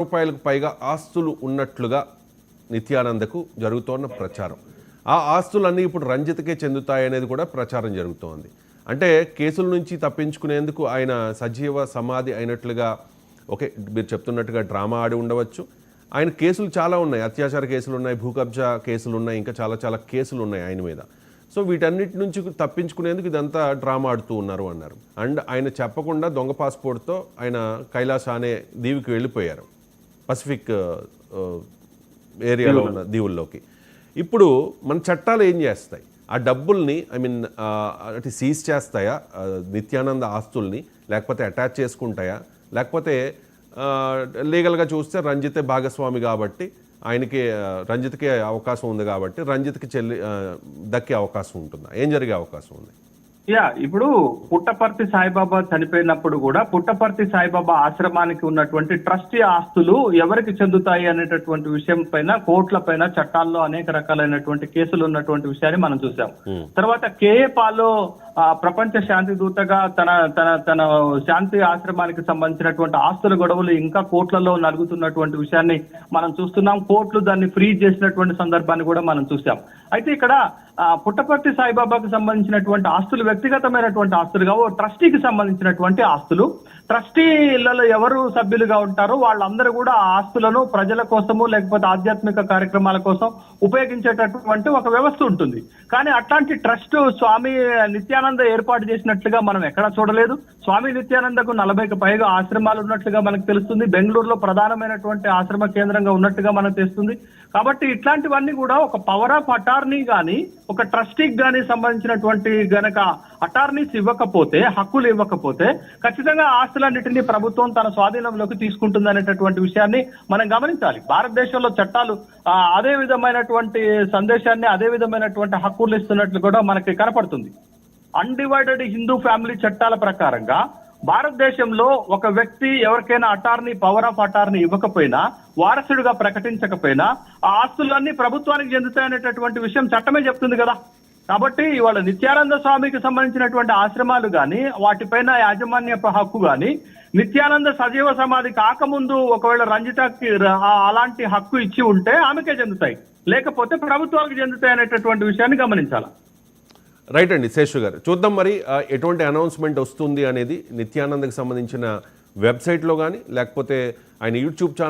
రూపాయలకు పైగా ఆస్తులు ఉన్నట్లుగా నిత్యానందకు జరుగుతోన్న ప్రచారం. ఆ ఆస్తులన్నీ ఇప్పుడు రంజిత్కే చెందుతాయనేది కూడా ప్రచారం జరుగుతోంది. అంటే కేసుల నుంచి తప్పించుకునేందుకు ఆయన సజీవ సమాధి అయినట్లుగా మీరు చెప్తున్నట్టుగా డ్రామా ఆడి ఉండవచ్చు. ఆయన కేసులు చాలా ఉన్నాయి, అత్యాచార కేసులు ఉన్నాయి, భూ కబ్జా కేసులు ఉన్నాయి, ఇంకా చాలా చాలా కేసులు ఉన్నాయి ఆయన మీద. సో వీటన్నిటి నుంచి తప్పించుకునేందుకు ఇదంతా డ్రామా ఆడుతూ ఉన్నారు అన్నారు. అండ్ ఆయన చెప్పకుండా దొంగ పాస్పోర్ట్తో ఆయన కైలాస అనే దీవికి వెళ్ళిపోయారు, పసిఫిక్ ఏరియాలో ఉన్న దీవుల్లోకి. ఇప్పుడు మన చట్టాలు ఏం చేస్తాయి? ఆ డబ్బుల్ని అంటే సీజ్ చేస్తాయా నిత్యానంద ఆస్తుల్ని, లేకపోతే అటాచ్ చేసుకుంటాయా, లేకపోతే లీగల్గా చూస్తే రంజితే భాగస్వామి కాబట్టి ఆయనకి రంజిత్కి అవకాశం ఉంది కాబట్టి రంజిత్కి దక్కే అవకాశం ఉంటుందా? ఏం జరిగే అవకాశం ఉంది? ఇప్పుడు పుట్టపర్తి సాయిబాబా చనిపోయినప్పుడు కూడా పుట్టపర్తి సాయిబాబా ఆశ్రమానికి ఉన్నటువంటి ట్రస్టీ ఆస్తులు ఎవరికి చెందుతాయి అనేటటువంటి విషయం పైన కోర్టుల పైన చట్టాల్లో అనేక రకాలైనటువంటి కేసులు ఉన్నటువంటి విషయాన్ని మనం చూసాం. తర్వాత కేఏ పాలో ప్రపంచ శాంతి దూతగా తన తన తన శాంతి ఆశ్రమానికి సంబంధించినటువంటి ఆస్తుల గొడవలు ఇంకా కోర్టులలో నలుగుతున్నటువంటి విషయాన్ని మనం చూస్తున్నాం. కోర్టులు దాన్ని ఫ్రీజ్ చేసినటువంటి సందర్భాన్ని కూడా మనం చూసాం. అయితే ఇక్కడ పుట్టపర్తి సాయిబాబాకు సంబంధించినటువంటి ఆస్తులు వ్యక్తిగతమైనటువంటి ఆస్తులు కావు, ట్రస్టీకి సంబంధించినటువంటి ఆస్తులు. ట్రస్టీలలో ఎవరు సభ్యులుగా ఉంటారో వాళ్ళందరూ కూడా ఆ ఆస్తులను ప్రజల కోసము లేకపోతే ఆధ్యాత్మిక కార్యక్రమాల కోసం ఉపయోగించేటటువంటి ఒక వ్యవస్థ ఉంటుంది. కానీ అట్లాంటి ట్రస్ట్ స్వామి నిత్యానంద ఏర్పాటు చేసినట్లుగా మనం ఎక్కడా చూడలేదు. స్వామి నిత్యానందకు 40కి పైగా ఆశ్రమాలు ఉన్నట్లుగా మనకు తెలుస్తుంది. బెంగళూరులో ప్రధానమైనటువంటి ఆశ్రమ కేంద్రంగా ఉన్నట్టుగా మనకు తెలుస్తుంది. కాబట్టి ఇట్లాంటివన్నీ కూడా ఒక పవర్ ఆఫ్ అటార్నీ కానీ ఒక ట్రస్టీకి కానీ సంబంధించినటువంటి గనక అటార్నీస్ ఇవ్వకపోతే, హక్కులు ఇవ్వకపోతే ఖచ్చితంగా ఆస్తులన్నింటినీ ప్రభుత్వం తన స్వాధీనంలోకి తీసుకుంటుంది అనేటటువంటి విషయాన్ని మనం గమనించాలి. భారతదేశంలో చట్టాలు అదే విధమైనటువంటి సందేశాన్ని, అదే విధమైనటువంటి హక్కులు ఇస్తున్నట్లు కూడా మనకి కనపడుతుంది. అన్డివైడెడ్ హిందూ ఫ్యామిలీ చట్టాల ప్రకారంగా భారతదేశంలో ఒక వ్యక్తి ఎవరికైనా అటార్నీ, పవర్ ఆఫ్ అటార్నీ ఇవ్వకపోయినా, వారసుడిగా ప్రకటించకపోయినా ఆ ఆస్తులన్నీ ప్రభుత్వానికి చెందుతాయనేటటువంటి విషయం చట్టమే చెప్తుంది కదా. కాబట్టి ఇవాళ నిత్యానంద స్వామికి సంబంధించినటువంటి ఆశ్రమాలు కానీ వాటిపైన యాజమాన్య హక్కు కానీ నిత్యానంద సజీవ సమాధి కాకముందు ఒకవేళ రంజితకి అలాంటి హక్కు ఇచ్చి ఉంటే ఆమెకే చెందుతాయి, లేకపోతే ప్రభుత్వానికి చెందుతాయి అనేటటువంటి విషయాన్ని గమనించాలి. రైట్ అండి శేషు గారు, చూద్దాం మరి ఎటువంటి అనౌన్స్మెంట్ వస్తుంది అనేది నిత్యానందకి సంబంధించిన వెబ్సైట్లో కానీ లేకపోతే ఆయన యూట్యూబ్ ఛానల్